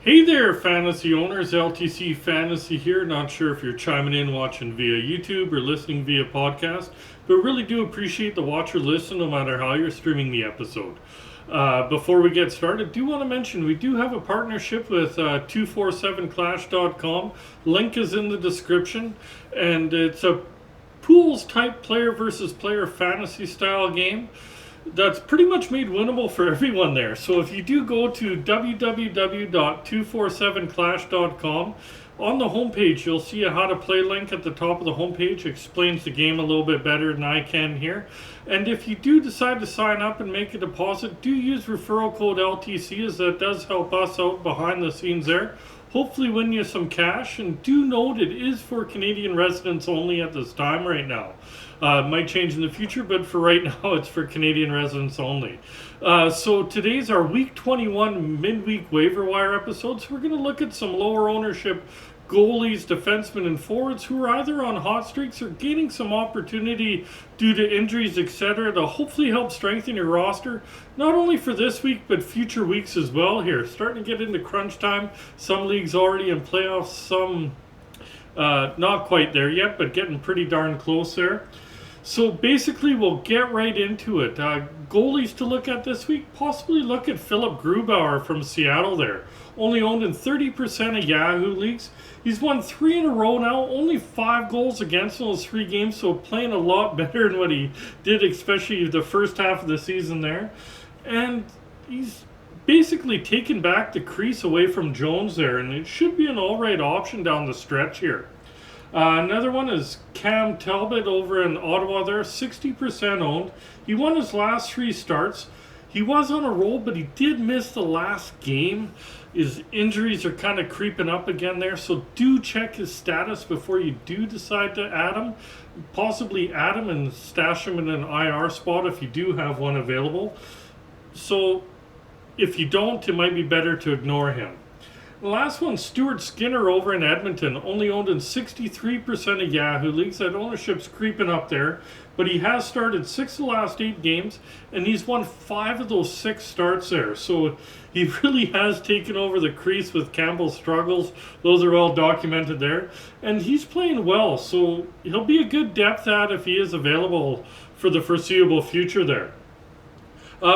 Hey there, fantasy owners. LTC Fantasy here. Not sure if you're chiming in watching via YouTube or listening via podcast, but really do appreciate the watch or listen no matter how you're streaming the episode. Before we get started, do want to mention we do have a partnership with 247clash.com. Link is in the description, and it's a pools type player versus player fantasy style game that's pretty much made winnable for everyone there. So if you do go to www.247clash.com, on the homepage you'll see a how to play link at the top of the homepage. Explains the game a little bit better than I can here. And if you do decide to sign up and make a deposit, do use referral code LTC, as that does help us out behind the scenes there. Hopefully win you some cash, and do note it is for Canadian residents only at this time right now. Might change in the future, but for right now it's for Canadian residents only. So today's our week 21 midweek waiver wire episode. So we're going to look at some lower ownership goalies, defensemen, and forwards who are either on hot streaks or gaining some opportunity due to injuries, etc., to hopefully help strengthen your roster, not only for this week but future weeks as well here. Starting to get into crunch time. Some leagues already in playoffs, some not quite there yet, but getting pretty darn close there. So basically, we'll get right into it. Goalies to look at this week, possibly look at Philip Grubauer from Seattle there. Only owned in 30% of Yahoo leagues. He's won 3 in a row now, only 5 goals against in those 3 games, so playing a lot better than what he did, especially the first half of the season there. And he's basically taken back the crease away from Jones there, and it should be an all-right option down the stretch here. Another one is Cam Talbot over in Ottawa there, 60% owned. He won his last 3 starts. He was on a roll, but he did miss the last game. His injuries are kind of creeping up again there, so do check his status before you do decide to add him. Possibly add him and stash him in an IR spot if you do have one available. So if you don't, it might be better to ignore him. The last one, Stuart Skinner over in Edmonton, only owned in 63% of Yahoo leagues. That ownership's creeping up there, but he has started 6 of the last 8 games, and he's won 5 of those 6 starts there. So he really has taken over the crease with Campbell's struggles. Those are all documented there, and he's playing well, so he'll be a good depth add if he is available for the foreseeable future there.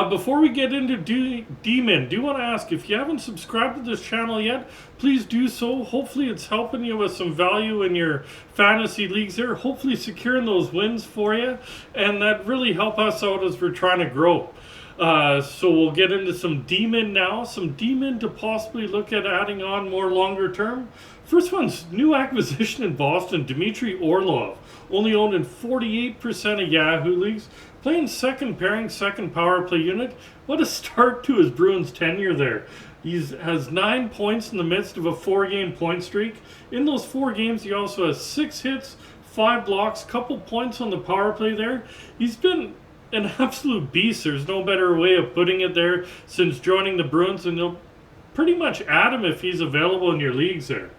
Before we get into D-Men, do want to ask, if you haven't subscribed to this channel yet, please do so. Hopefully it's helping you with some value in your fantasy leagues there. Hopefully securing those wins for you, and that really help us out as we're trying to grow. So we'll get into some D-Men now. Some D-Men to possibly look at adding on more longer term. First one's new acquisition in Boston, Dmitry Orlov. Only owned in 48% of Yahoo leagues. Playing second pairing, second power play unit. What a start to his Bruins tenure there. He has 9 points in the midst of a 4-game point streak. In those 4 games, he also has 6 hits, 5 blocks, couple points on the power play there. He's been an absolute beast. There's no better way of putting it there since joining the Bruins, and they'll pretty much add him if he's available in your leagues there.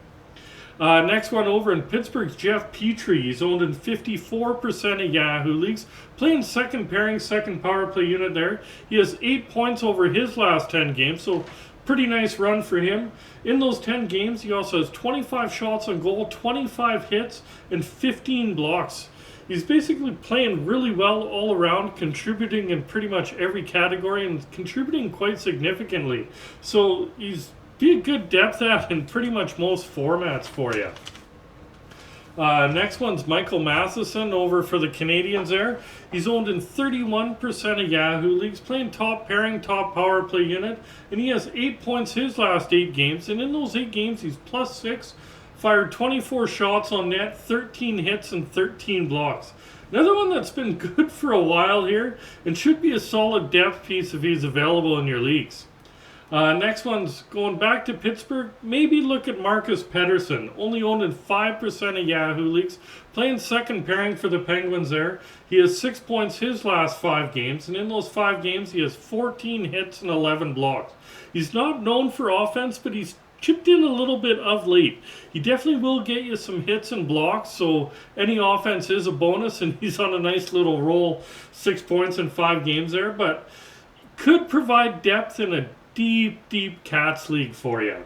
Next one over in Pittsburgh's Jeff Petrie. He's owned in 54% of Yahoo leagues. Playing second pairing, second power play unit there. He has 8 points over his last 10 games, so pretty nice run for him. In those 10 games, he also has 25 shots on goal, 25 hits, and 15 blocks. He's basically playing really well all around, contributing in pretty much every category, and contributing quite significantly. So he's be a good depth add in pretty much most formats for you. Next one's Michael Matheson over for the Canadians there. He's owned in 31% of Yahoo leagues, playing top pairing, top power play unit, and he has 8 points his last 8 games, and in those 8 games he's +6, fired 24 shots on net, 13 hits, and 13 blocks. Another one that's been good for a while here, and should be a solid depth piece if he's available in your leagues. Next one's going back to Pittsburgh. Maybe look at Marcus Pettersson. Only owned in 5% of Yahoo leagues. Playing second pairing for the Penguins there. He has 6 points his last 5 games. And in those 5 games, he has 14 hits and 11 blocks. He's not known for offense, but he's chipped in a little bit of late. He definitely will get you some hits and blocks, so any offense is a bonus, and he's on a nice little roll. 6 points in 5 games there, but could provide depth in a deep Cats league for you.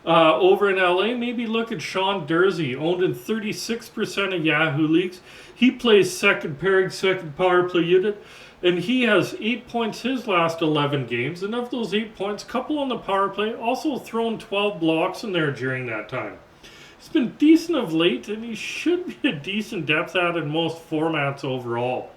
Over in LA, maybe look at Sean Dursey, owned in 36% of Yahoo leagues. He plays second pairing, second power play unit, and he has 8 points his last 11 games. And of those 8 points, couple on the power play, also thrown 12 blocks in there during that time. He's been decent of late, and he should be a decent depth add in most formats overall.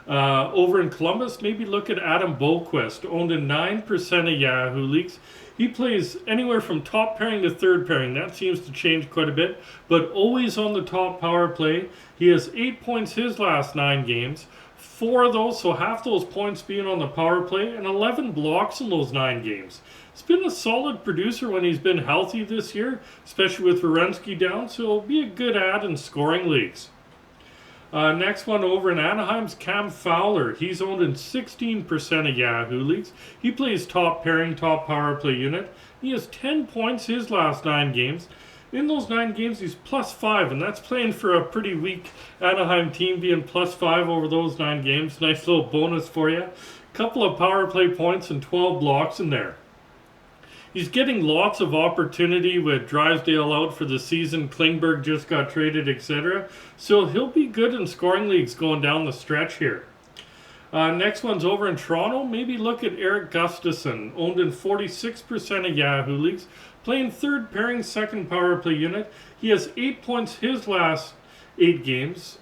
Over in Columbus, maybe look at Adam Boquist, owned in 9% of Yahoo leagues. He plays anywhere from top pairing to third pairing. That seems to change quite a bit, but always on the top power play. He has 8 points his last 9 games. 4 of those, so half those points being on the power play, and 11 blocks in those 9 games. He's been a solid producer when he's been healthy this year, especially with Werenski down, so it'll be a good add in scoring leagues. Next one over in Anaheim's Cam Fowler. He's owned in 16% of Yahoo leagues. He plays top pairing, top power play unit. He has 10 points his last 9 games. In those 9 games, he's +5, and that's playing for a pretty weak Anaheim team, being +5 over those 9 games. Nice little bonus for you. Couple of power play points and 12 blocks in there. He's getting lots of opportunity with Drysdale out for the season. Klingberg just got traded, etc. So he'll be good in scoring leagues going down the stretch here. Next one's over in Toronto. Maybe look at Eric Gustafsson, owned in 46% of Yahoo leagues, playing third pairing, second power play unit. He has 8 points his last 8 games.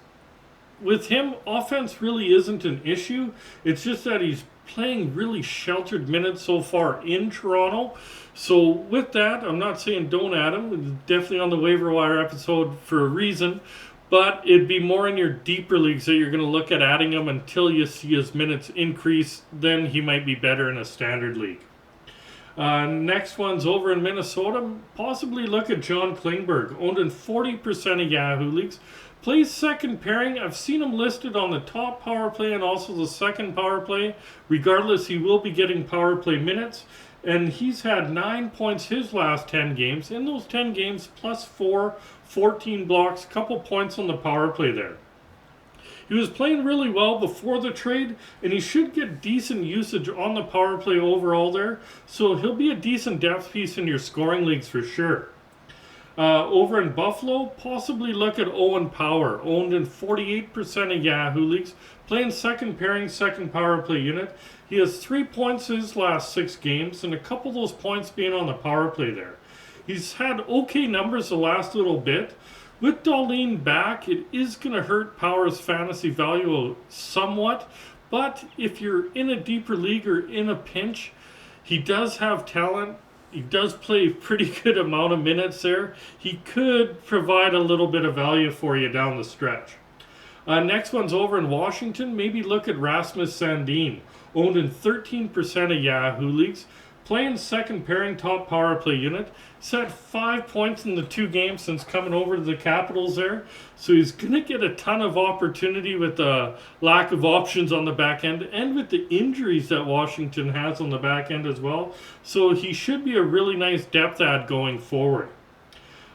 With him, offense really isn't an issue. It's just that he's playing really sheltered minutes so far in Toronto. So with that, I'm not saying don't add him. It's definitely on the waiver wire episode for a reason. But it'd be more in your deeper leagues that you're going to look at adding him until you see his minutes increase. Then he might be better in a standard league. Next one's over in Minnesota. Possibly look at John Klingberg, owned in 40% of Yahoo leagues. Plays second pairing. I've seen him listed on the top power play and also the second power play. Regardless, he will be getting power play minutes. And he's had 9 points his last 10 games. In those 10 games, +4, 14 blocks, couple points on the power play there. He was playing really well before the trade, and he should get decent usage on the power play overall there. So he'll be a decent depth piece in your scoring leagues for sure. Over in Buffalo, possibly look at Owen Power, owned in 48% of Yahoo leagues, playing second pairing, second power play unit. He has 3 points his last 6 games, and a couple of those points being on the power play there. He's had okay numbers the last little bit. With Dahlin back, it is going to hurt Power's fantasy value somewhat, but if you're in a deeper league or in a pinch, he does have talent. He does play a pretty good amount of minutes there. He could provide a little bit of value for you down the stretch. Next one's over in Washington. Maybe look at Rasmus Sandin, owned in 13% of Yahoo leagues, playing second pairing, top power play unit. He's had 5 points in the 2 games since coming over to the Capitals there. So he's going to get a ton of opportunity with the lack of options on the back end and with the injuries that Washington has on the back end as well. So he should be a really nice depth add going forward.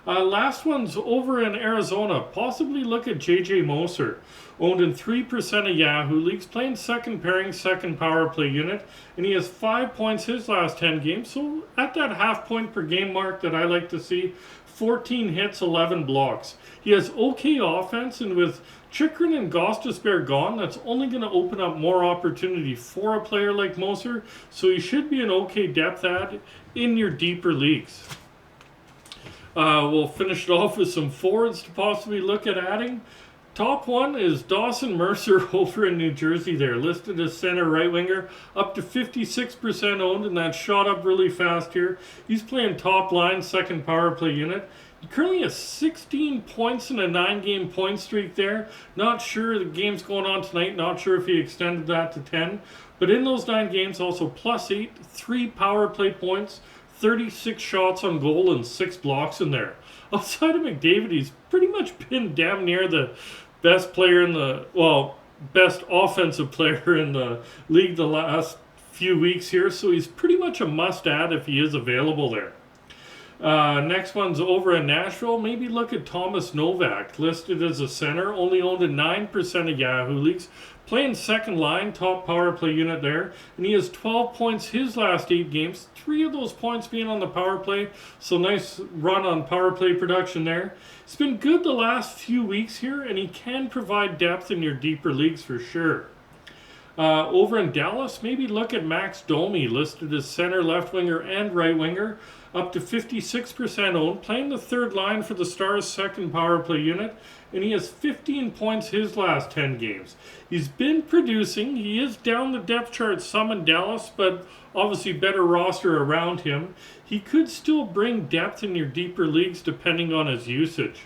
Last one's over in Arizona. Possibly look at J.J. Moser, owned in 3% of Yahoo leagues, playing second pairing, second power play unit, and he has 5 points his last 10 games. So at that half point per game mark that I like to see, 14 hits, 11 blocks. He has okay offense, and with Chychrun and Gostisbehere gone, that's only going to open up more opportunity for a player like Moser. So he should be an okay depth add in your deeper leagues. We'll finish it off with some forwards to possibly look at adding. Top one is Dawson Mercer over in New Jersey there, listed as center right winger, up to 56% owned, and that shot up really fast here. He's playing top line, second power play unit. He currently has 16 points in a 9-game point streak there. Not sure the game's going on tonight, not sure if he extended that to 10. But in those 9 games, also +8, 3 power play points, 36 shots on goal and 6 blocks in there. Outside of McDavid, he's pretty much been damn near the best player in the, best offensive player in the league the last few weeks here. So he's pretty much a must-add if he is available there. Next one's over in Nashville. Maybe look at Thomas Novak, listed as a center, only owned in 9% of Yahoo leagues, playing second line, top power play unit there, and he has 12 points his last 8 games, 3 of those points being on the power play, so nice run on power play production there. It's been good the last few weeks here, and he can provide depth in your deeper leagues for sure. Over in Dallas, maybe look at Max Domi, listed as center, left winger, and right winger, up to 56% owned, playing the third line for the Stars' second power play unit, and he has 15 points his last 10 games. He's been producing. He is down the depth chart some in Dallas, but obviously better roster around him. He could still bring depth in your deeper leagues depending on his usage.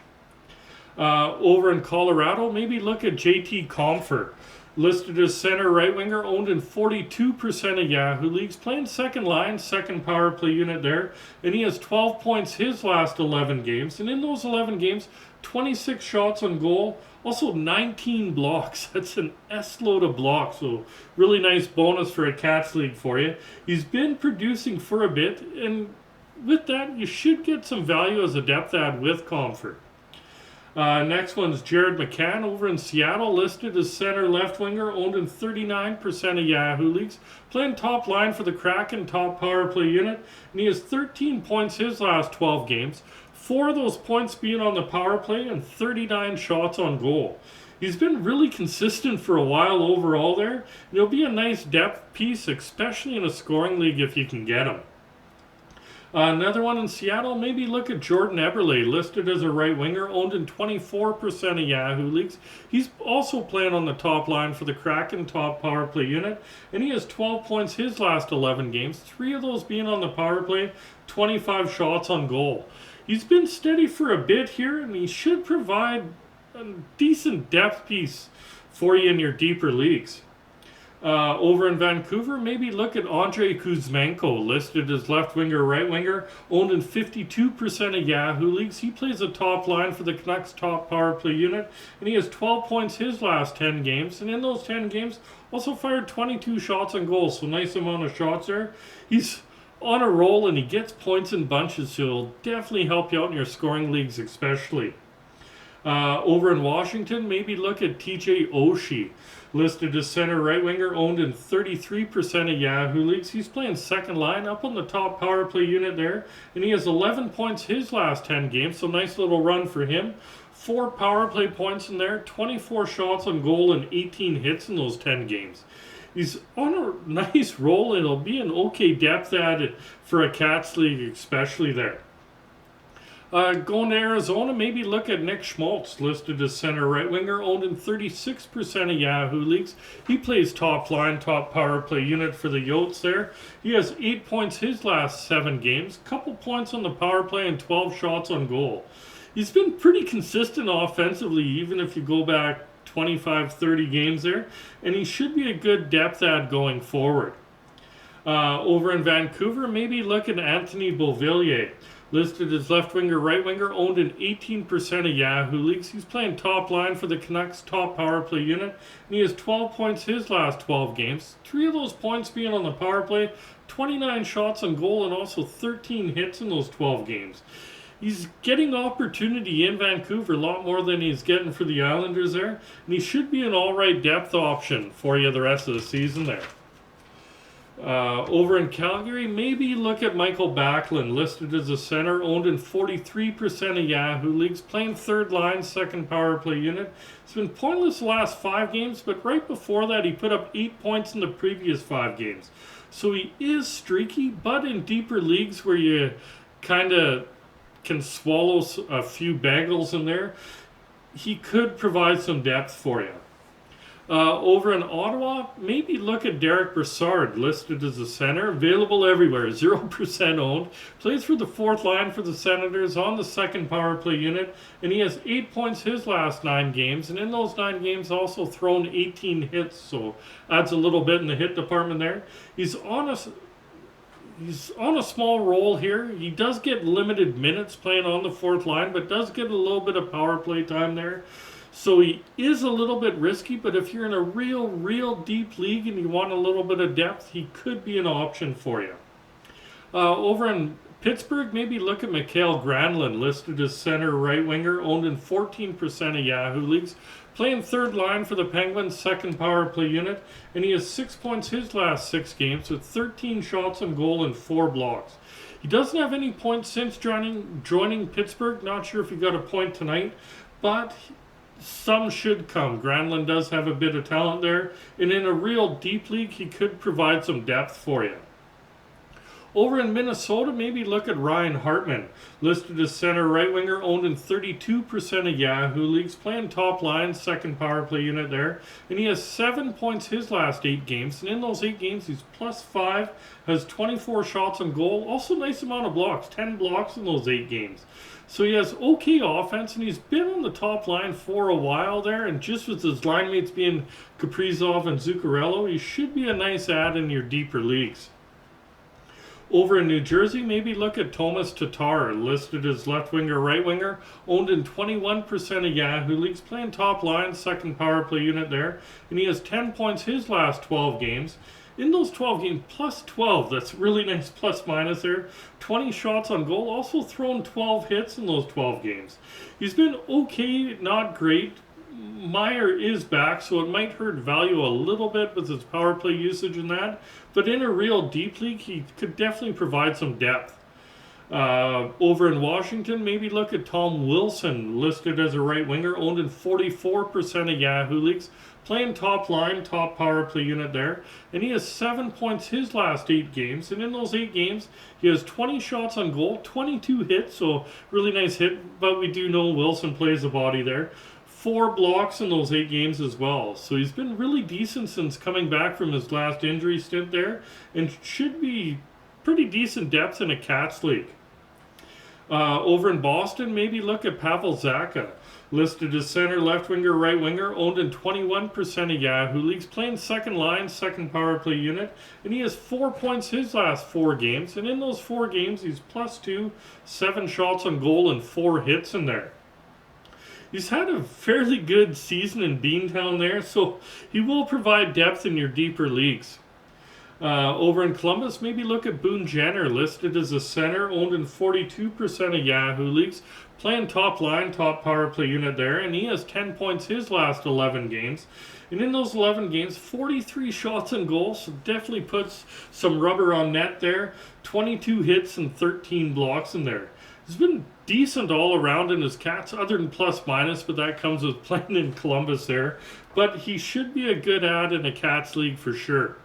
Over in Colorado, maybe look at JT Compher, listed as center right winger, owned in 42% of Yahoo leagues, playing second line, second power play unit there, and he has 12 points his last 11 games, and in those 11 games, 26 shots on goal, also 19 blocks. That's an S-load of blocks, so really nice bonus for a Cats league for you. He's been producing for a bit, and with that, you should get some value as a depth add with Compher. Next one's Jared McCann over in Seattle, listed as center left winger, owned in 39% of Yahoo leagues, playing top line for the Kraken, top power play unit, and he has 13 points his last 12 games, 4 of those points being on the power play and 39 shots on goal. He's been really consistent for a while overall there, and he'll be a nice depth piece, especially in a scoring league if you can get him. Another one in Seattle, maybe look at Jordan Eberle, listed as a right winger, owned in 24% of Yahoo leagues. He's also playing on the top line for the Kraken, top power play unit, and he has 12 points his last 11 games, 3 of those being on the power play, 25 shots on goal. He's been steady for a bit here, and he should provide a decent depth piece for you in your deeper leagues. Over in Vancouver, maybe look at Andrei Kuzmenko, listed as left winger, right winger, owned in 52% of Yahoo leagues. He plays a top line for the Canucks top power play unit, and he has 12 points his last 10 games. And in those 10 games, also fired 22 shots on goal, so nice amount of shots there. He's on a roll, and he gets points in bunches, so he'll definitely help you out in your scoring leagues especially. Over in Washington, maybe look at TJ Oshie, listed as center right winger, owned in 33% of Yahoo leagues. He's playing second line, up on the top power play unit there, and he has 11 points his last 10 games, so nice little run for him. 4 power play points in there, 24 shots on goal, and 18 hits in those 10 games. He's on a nice roll, and it'll be an okay depth add for a Cats league, especially there. Going to Arizona, maybe look at Nick Schmaltz, listed as center right winger, owned in 36% of Yahoo leagues. He plays top line, top power play unit for the Yotes there. He has 8 points his last 7 games, couple points on the power play, and 12 shots on goal. He's been pretty consistent offensively, even if you go back 25-30 games there, and he should be a good depth add going forward. Over in Vancouver, maybe look at Anthony Beauvillier, listed as left winger, right winger, owned in 18% of Yahoo leagues. He's playing top line for the Canucks top power play unit, and he has 12 points his last 12 games. 3 of those points being on the power play, 29 shots on goal, and also 13 hits in those 12 games. He's getting opportunity in Vancouver, a lot more than he's getting for the Islanders there, and he should be an all-right depth option for you the rest of the season there. Over in Calgary, maybe look at Michael Backlund, listed as a center, owned in 43% of Yahoo leagues, playing third line, second power play unit. It's been pointless the last 5 games, but right before that, he put up 8 points in the previous 5 games. So he is streaky, but in deeper leagues where you kind of can swallow a few bagels in there, he could provide some depth for you. Over in Ottawa, maybe look at Derek Brassard, listed as a center, available everywhere, 0% owned, plays for the fourth line for the Senators on the second power play unit, and he has 8 points his last 9 games, and in those 9 games also thrown 18 hits, so adds a little bit in the hit department there. He's on a small role here. He does get limited minutes playing on the fourth line, but does get a little bit of power play time there. So he is a little bit risky, but if you're in a real deep league and you want a little bit of depth, he could be an option for you. Over in Pittsburgh, maybe look at Mikael Granlund, listed as center right winger, owned in 14% of Yahoo leagues, playing third line for the Penguins, second power play unit, and he has 6 points his last 6 games with 13 shots on goal and 4 blocks. He doesn't have any points since joining Pittsburgh. Not sure if he got a point tonight, but some should come. Granlund does have a bit of talent there, and in a real deep league, he could provide some depth for you. Over in Minnesota, maybe look at Ryan Hartman, listed as center right winger, owned in 32% of Yahoo leagues, playing top line, second power play unit there, and he has 7 points his last 8 games, and in those 8 games he's +5, has 24 shots on goal, also nice amount of blocks, 10 blocks in those 8 games. So he has okay offense, and he's been on the top line for a while there, and just with his line mates being Kaprizov and Zucker LW, he should be a nice add in your deeper leagues. Over in New Jersey, maybe look at Thomas Tatar, listed as left winger, right winger, owned in 21% of Yahoo leagues, playing top line, second power play unit there, and he has 10 points his last 12 games. In those 12 games, +12, that's really nice plus minus there. 20 shots on goal, also thrown 12 hits in those 12 games. He's been okay, not great. Meyer is back, so it might hurt value a little bit with his power play usage and that. But in a real deep league, he could definitely provide some depth. Over in Washington, maybe look at Tom Wilson, listed as a right winger, owned in 44% of Yahoo leagues, playing top line, top power play unit there, and he has 7 points his last 8 games, and in those 8 games, he has 20 shots on goal, 22 hits, so really nice hit, but we do know Wilson plays the body there. 4 blocks in those 8 games as well. So he's been really decent since coming back from his last injury stint there, and should be pretty decent depth in a Cats league. Over in Boston, maybe look at Pavel Zacha, listed as center, left winger, right winger, owned in 21% of Yahoo leagues, playing second line, second power play unit, and he has 4 points his last 4 games, and in those 4 games he's +2, 7 shots on goal and 4 hits in there. He's had a fairly good season in Beantown there, so he will provide depth in your deeper leagues. Over in Columbus, maybe look at Boone Jenner, listed as a center, owned in 42% of Yahoo leagues, playing top line, top power play unit there, and he has 10 points his last 11 games. And in those 11 games, 43 shots and goals, so definitely puts some rubber on net there, 22 hits and 13 blocks in there. He's been decent all around in his Cats, other than plus minus, but that comes with playing in Columbus there. But he should be a good add in a Cats league for sure.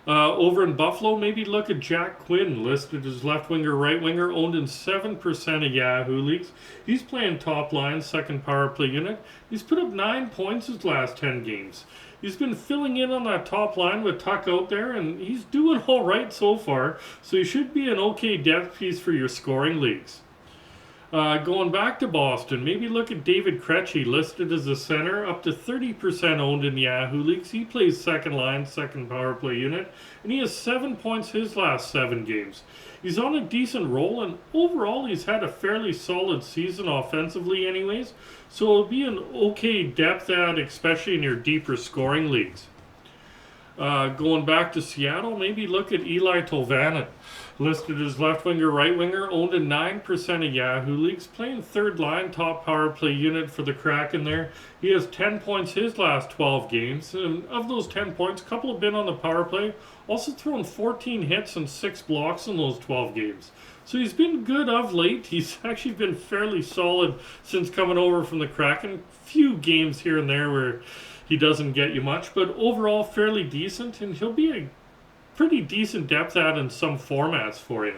Over in Buffalo, maybe look at Jack Quinn, listed as left winger, right winger, owned in 7% of Yahoo leagues. He's playing top line, second power play unit. He's put up 9 points his last 10 games. He's been filling in on that top line with Tuck out there, and he's doing all right so far. So he should be an okay depth piece for your scoring leagues. Going back to Boston, maybe look at David Krejci, listed as a center, up to 30% owned in Yahoo leagues. He plays second line, second power play unit, and he has 7 points his last 7 games. He's on a decent roll, and overall he's had a fairly solid season offensively anyways, so it'll be an okay depth add, especially in your deeper scoring leagues. Going back to Seattle, maybe look at Eli Tolvanen, listed as left winger, right winger, owned in 9% of Yahoo leagues, playing third line, top power play unit for the Kraken there. He has 10 points his last 12 games, and of those 10 points, a couple have been on the power play, also thrown 14 hits and 6 blocks in those 12 games. So he's been good of late. He's actually been fairly solid since coming over from the Kraken. Few games here and there where he doesn't get you much, but overall fairly decent, and he'll be a pretty decent depth add in some formats for you.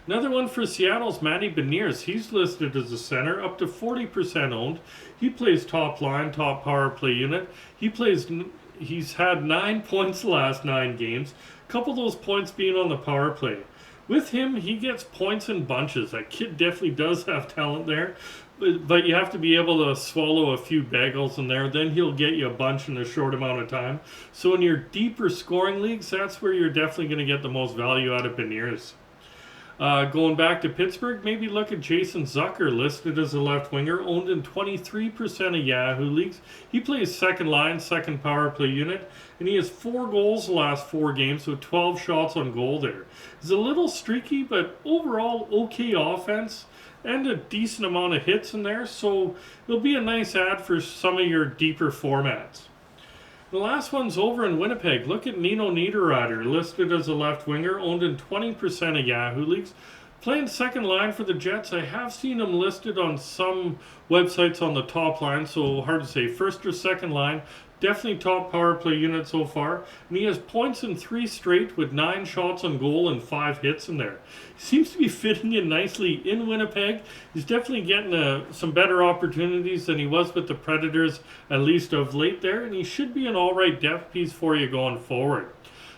Another one for Seattle's Matty Beniers. He's listed as a center, up to 40% owned. He plays top line, top power play unit. He's had 9 points the last 9 games. A couple of those points being on the power play. With him, he gets points in bunches. That kid definitely does have talent there. But you have to be able to swallow a few bagels in there. Then he'll get you a bunch in a short amount of time. So in your deeper scoring leagues, that's where you're definitely going to get the most value out of Beniers. Going back to Pittsburgh, maybe look at Jason Zucker, listed as a left winger, owned in 23% of Yahoo leagues. He plays second line, second power play unit, and he has 4 goals the last 4 games, so 12 shots on goal there. He's a little streaky, but overall okay offense and a decent amount of hits in there, so it'll be a nice ad for some of your deeper formats. The last one's over in Winnipeg. Look at Nino Niederreiter, listed as a left winger, owned in 20% of Yahoo leagues. Playing second line for the Jets. I have seen him listed on some websites on the top line, so hard to say. First or second line. Definitely top power play unit so far. And he has points in 3 straight with 9 shots on goal and 5 hits in there. He seems to be fitting in nicely in Winnipeg. He's definitely getting some better opportunities than he was with the Predators, at least of late there. And he should be an alright depth piece for you going forward.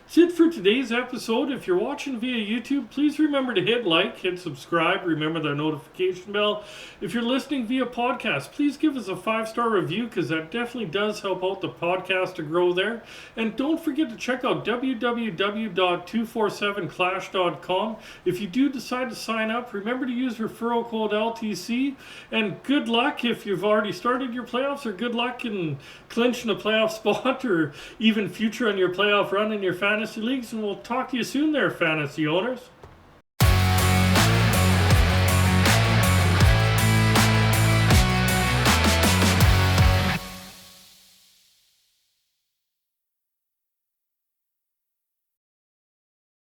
That's it for today's episode. If you're watching via YouTube, please remember to hit like, hit subscribe, remember the notification bell. If you're listening via podcast, please give us a 5-star review because that definitely does help out the podcast to grow there. And don't forget to check out www.247clash.com. If you do decide to sign up, remember to use referral code LTC. And good luck if you've already started your playoffs, or good luck in clinching a playoff spot, or even future on your playoff run in your fantasy leagues, and we'll talk to you soon there, fantasy owners.